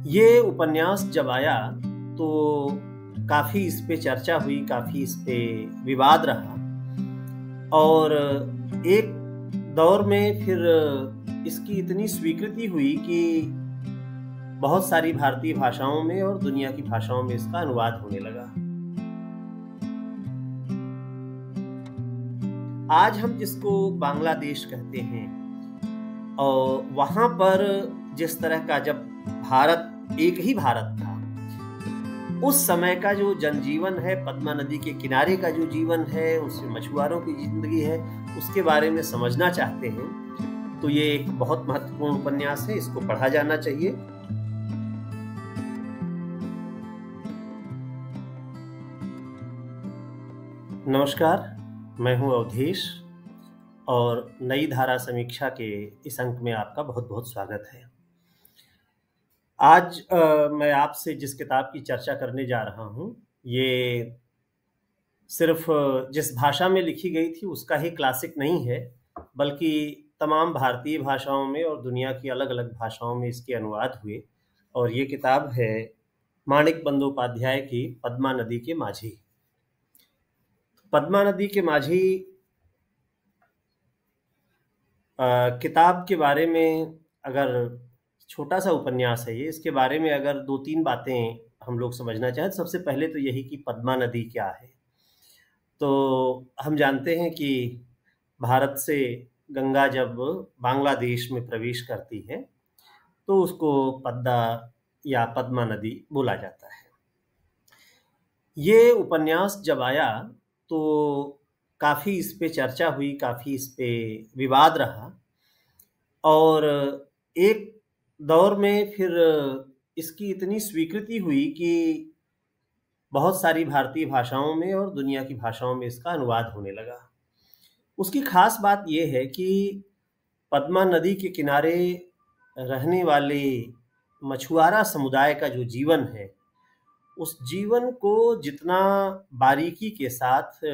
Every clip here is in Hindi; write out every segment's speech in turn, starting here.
ये उपन्यास जब आया तो काफ़ी इस पे चर्चा हुई, काफ़ी इस पे विवाद रहा और एक दौर में फिर इसकी इतनी स्वीकृति हुई कि बहुत सारी भारतीय भाषाओं में और दुनिया की भाषाओं में इसका अनुवाद होने लगा। आज हम जिसको बांग्लादेश कहते हैं और वहाँ पर जिस तरह का जब भारत एक ही भारत था, उस समय का जो जनजीवन है, पद्मा नदी के किनारे का जो जीवन है, उसमें मछुआरों की जिंदगी है, उसके बारे में समझना चाहते हैं तो ये एक बहुत महत्वपूर्ण उपन्यास है, इसको पढ़ा जाना चाहिए। नमस्कार, मैं हूं अवधेश और नई धारा समीक्षा के इस अंक में आपका बहुत बहुत स्वागत है। आज मैं आपसे जिस किताब की चर्चा करने जा रहा हूं, ये सिर्फ जिस भाषा में लिखी गई थी उसका ही क्लासिक नहीं है, बल्कि तमाम भारतीय भाषाओं में और दुनिया की अलग अलग भाषाओं में इसके अनुवाद हुए और ये किताब है माणिक बंदोपाध्याय की पद्मा नदी के माझी। पद्मा नदी के माझी किताब के बारे में, अगर छोटा सा उपन्यास है ये, इसके बारे में अगर दो तीन बातें हम लोग समझना चाहें तो सबसे पहले तो यही कि पद्मा नदी क्या है। तो हम जानते हैं कि भारत से गंगा जब बांग्लादेश में प्रवेश करती है तो उसको पद्मा या पद्मा नदी बोला जाता है। ये उपन्यास जब आया तो काफ़ी इस पे चर्चा हुई, काफ़ी इस पे विवाद रहा और एक दौर में फिर इसकी इतनी स्वीकृति हुई कि बहुत सारी भारतीय भाषाओं में और दुनिया की भाषाओं में इसका अनुवाद होने लगा। उसकी खास बात यह है कि पद्मा नदी के किनारे रहने वाले मछुआरा समुदाय का जो जीवन है, उस जीवन को जितना बारीकी के साथ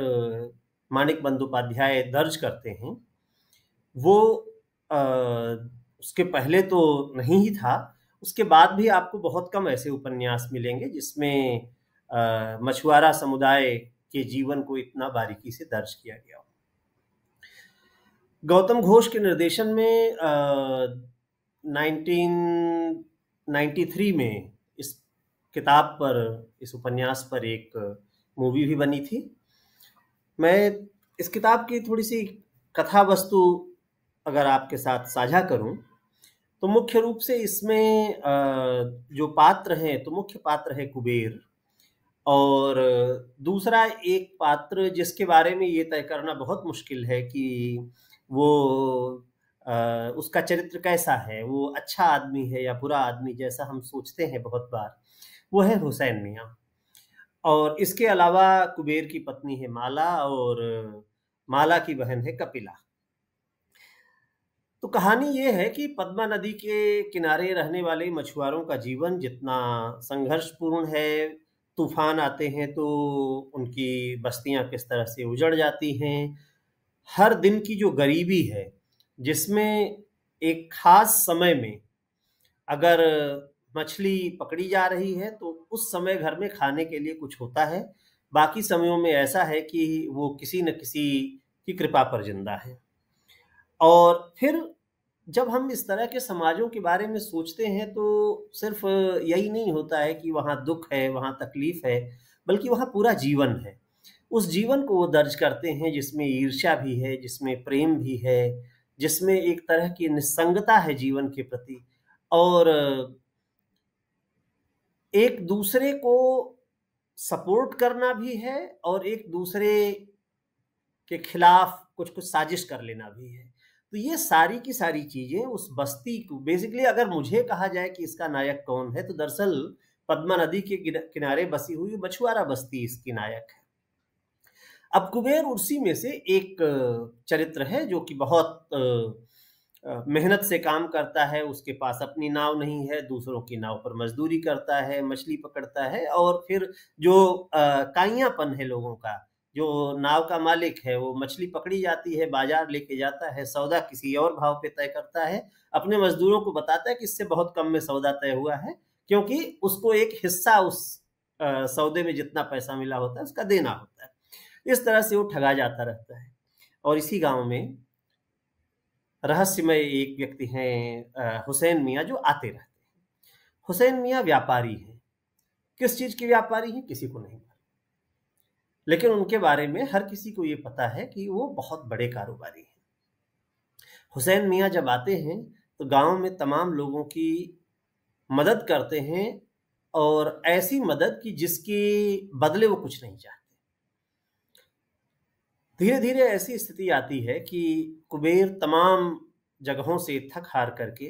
माणिक बंदोपाध्याय दर्ज करते हैं वो उसके पहले तो नहीं ही था। उसके बाद भी आपको बहुत कम ऐसे उपन्यास मिलेंगे जिसमें मछुआरा समुदाय के जीवन को इतना बारीकी से दर्ज किया गया हो। गौतम घोष के निर्देशन में 1993 में इस किताब पर, इस उपन्यास पर एक मूवी भी बनी थी। मैं इस किताब की थोड़ी सी कथा वस्तु अगर आपके साथ साझा करूं तो मुख्य रूप से इसमें जो पात्र हैं, तो मुख्य पात्र है कुबेर और दूसरा एक पात्र जिसके बारे में ये तय करना बहुत मुश्किल है कि वो उसका चरित्र कैसा है, वो अच्छा आदमी है या बुरा आदमी जैसा हम सोचते हैं बहुत बार, वो है हुसैन मियाँ। और इसके अलावा कुबेर की पत्नी है माला और माला की बहन है कपिला। तो कहानी ये है कि पद्मा नदी के किनारे रहने वाले मछुआरों का जीवन जितना संघर्षपूर्ण है, तूफान आते हैं तो उनकी बस्तियां किस तरह से उजड़ जाती हैं, हर दिन की जो गरीबी है, जिसमें एक खास समय में अगर मछली पकड़ी जा रही है तो उस समय घर में खाने के लिए कुछ होता है, बाकी समयों में ऐसा है कि वो किसी न किसी की कृपा पर जिंदा है। और फिर जब हम इस तरह के समाजों के बारे में सोचते हैं तो सिर्फ यही नहीं होता है कि वहाँ दुख है, वहाँ तकलीफ है, बल्कि वहाँ पूरा जीवन है। उस जीवन को वो दर्ज करते हैं जिसमें ईर्ष्या भी है, जिसमें प्रेम भी है, जिसमें एक तरह की निस्संगता है जीवन के प्रति और एक दूसरे को सपोर्ट करना भी है और एक दूसरे के खिलाफ कुछ कुछ साजिश कर लेना भी है। तो ये सारी की सारी चीजें उस बस्ती को, बेसिकली अगर मुझे कहा जाए कि इसका नायक कौन है तो दरअसल पद्मा नदी के किनारे बसी हुई मछुआरा बस्ती इसकी नायक है। अब कुबेर उर्सी में से एक चरित्र है जो कि बहुत मेहनत से काम करता है, उसके पास अपनी नाव नहीं है, दूसरों की नाव पर मजदूरी करता है, मछली पकड़ता है और फिर जो काइयापन है लोगों का, जो नाव का मालिक है वो मछली पकड़ी जाती है, बाजार लेके जाता है, सौदा किसी और भाव पे तय करता है, अपने मजदूरों को बताता है कि इससे बहुत कम में सौदा तय हुआ है, क्योंकि उसको एक हिस्सा उस सौदे में जितना पैसा मिला होता है उसका देना होता है। इस तरह से वो ठगा जाता रहता है। और इसी गांव में रहस्यमय एक व्यक्ति हैं हुसैन मियाँ, जो आते रहते हैं। हुसैन मियाँ व्यापारी हैं। किस चीज के व्यापारी हैं किसी को नहीं मालूम, लेकिन उनके बारे में हर किसी को ये पता है कि वो बहुत बड़े कारोबारी हैं। हुसैन मियाँ जब आते हैं तो गांव में तमाम लोगों की मदद करते हैं, और ऐसी मदद कि जिसके बदले वो कुछ नहीं चाहते। धीरे धीरे ऐसी स्थिति आती है कि कुबेर तमाम जगहों से थक हार करके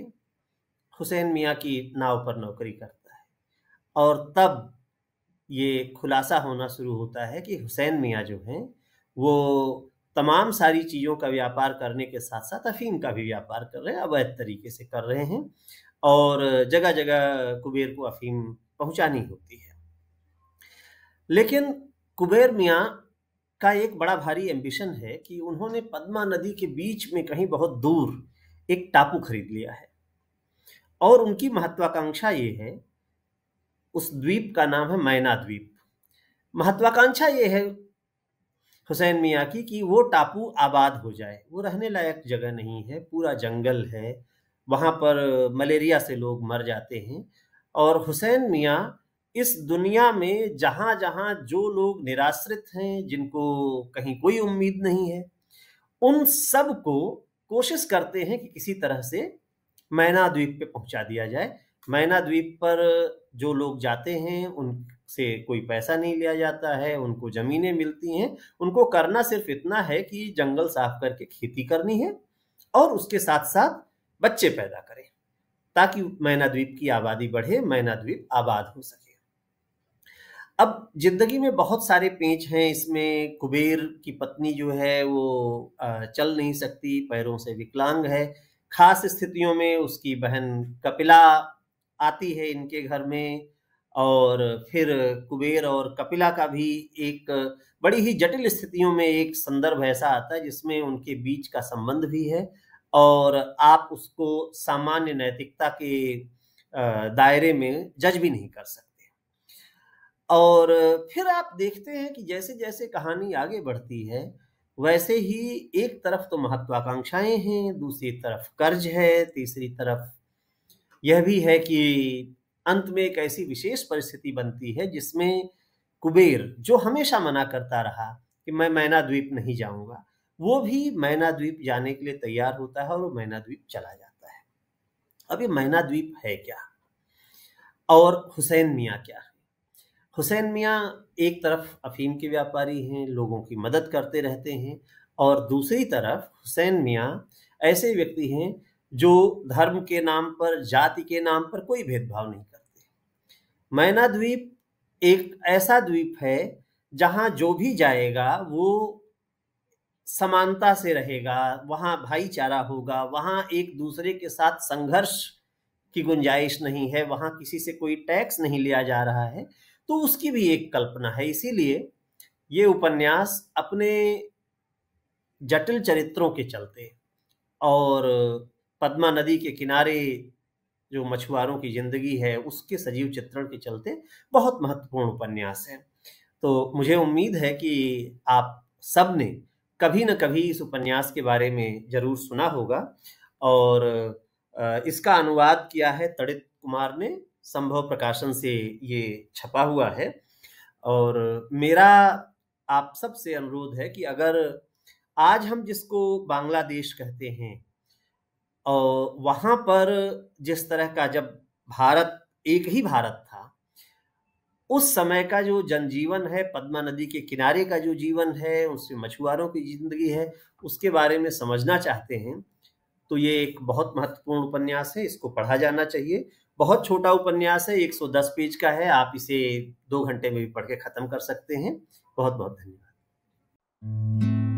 हुसैन मियाँ की नाव पर नौकरी करता है, और तब ये खुलासा होना शुरू होता है कि हुसैन मियाँ जो हैं वो तमाम सारी चीज़ों का व्यापार करने के साथ साथ अफीम का भी व्यापार कर रहे हैं, अवैध तरीके से कर रहे हैं, और जगह जगह कुबेर को अफीम पहुंचानी होती है। लेकिन कुबेर मियाँ का एक बड़ा भारी एम्बिशन है कि उन्होंने पद्मा नदी के बीच में कहीं बहुत दूर एक टापू खरीद लिया है, और उनकी महत्वाकांक्षा ये है, उस द्वीप का नाम है मैना द्वीप। महत्वाकांक्षा ये है हुसैन मियाँ की कि वो टापू आबाद हो जाए। वो रहने लायक जगह नहीं है, पूरा जंगल है, वहाँ पर मलेरिया से लोग मर जाते हैं। और हुसैन मियाँ इस दुनिया में जहाँ जहाँ जो लोग निराश्रित हैं, जिनको कहीं कोई उम्मीद नहीं है, उन सब को कोशिश करते हैं कि किसी तरह से मैना द्वीप पे पहुंचा दिया जाए। मैना द्वीप पर जो लोग जाते हैं उनसे कोई पैसा नहीं लिया जाता है, उनको जमीनें मिलती हैं। उनको करना सिर्फ इतना है कि जंगल साफ करके खेती करनी है, और उसके साथ साथ बच्चे पैदा करें, ताकि मैना द्वीप की आबादी बढ़े, मैना द्वीप आबाद हो सके। अब जिंदगी में बहुत सारे पेंच हैं इसमें। कुबेर की पत्नी जो है वो चल नहीं सकती, पैरों से विकलांग है। खास स्थितियों में उसकी बहन कपिला आती है इनके घर में, और फिर कुबेर और कपिला का भी एक बड़ी ही जटिल स्थितियों में एक संदर्भ ऐसा आता है जिसमें उनके बीच का संबंध भी है, और आप उसको सामान्य नैतिकता के दायरे में जज भी नहीं कर सकते। और फिर आप देखते हैं कि जैसे जैसे कहानी आगे बढ़ती है, वैसे ही एक तरफ तो महत्वाकांक्षाएं हैं, दूसरी तरफ कर्ज है, तीसरी तरफ यह भी है कि अंत में एक ऐसी विशेष परिस्थिति बनती है जिसमें कुबेर, जो हमेशा मना करता रहा कि मैं मैना द्वीप नहीं जाऊंगा, वो भी मैना द्वीप जाने के लिए तैयार होता है, और वो मैना द्वीप चला जाता है। अब ये मैना द्वीप है क्या, और हुसैन मियाँ क्या है? हुसैन मियाँ एक तरफ अफीम के व्यापारी हैं, लोगों की मदद करते रहते हैं, और दूसरी तरफ हुसैन मियाँ ऐसे व्यक्ति हैं जो धर्म के नाम पर, जाति के नाम पर कोई भेदभाव नहीं करते। मैना द्वीप एक ऐसा द्वीप है जहाँ जो भी जाएगा वो समानता से रहेगा, वहाँ भाईचारा होगा, वहाँ एक दूसरे के साथ संघर्ष की गुंजाइश नहीं है, वहाँ किसी से कोई टैक्स नहीं लिया जा रहा है। तो उसकी भी एक कल्पना है। इसीलिए ये उपन्यास अपने जटिल चरित्रों के चलते और पद्मा नदी के किनारे जो मछुआरों की जिंदगी है उसके सजीव चित्रण के चलते बहुत महत्वपूर्ण उपन्यास है। तो मुझे उम्मीद है कि आप सब ने कभी न कभी इस उपन्यास के बारे में जरूर सुना होगा, और इसका अनुवाद किया है तड़ित कुमार ने, संभव प्रकाशन से ये छपा हुआ है। और मेरा आप सब से अनुरोध है कि अगर आज हम जिसको बांग्लादेश कहते हैं, और वहाँ पर जिस तरह का, जब भारत एक ही भारत था, उस समय का जो जनजीवन है, पद्मा नदी के किनारे का जो जीवन है, उसमें मछुआरों की जिंदगी है, उसके बारे में समझना चाहते हैं, तो ये एक बहुत महत्वपूर्ण उपन्यास है, इसको पढ़ा जाना चाहिए। बहुत छोटा उपन्यास है, 110 पेज का है, आप इसे 2 घंटे में भी पढ़ के खत्म कर सकते हैं। बहुत बहुत धन्यवाद।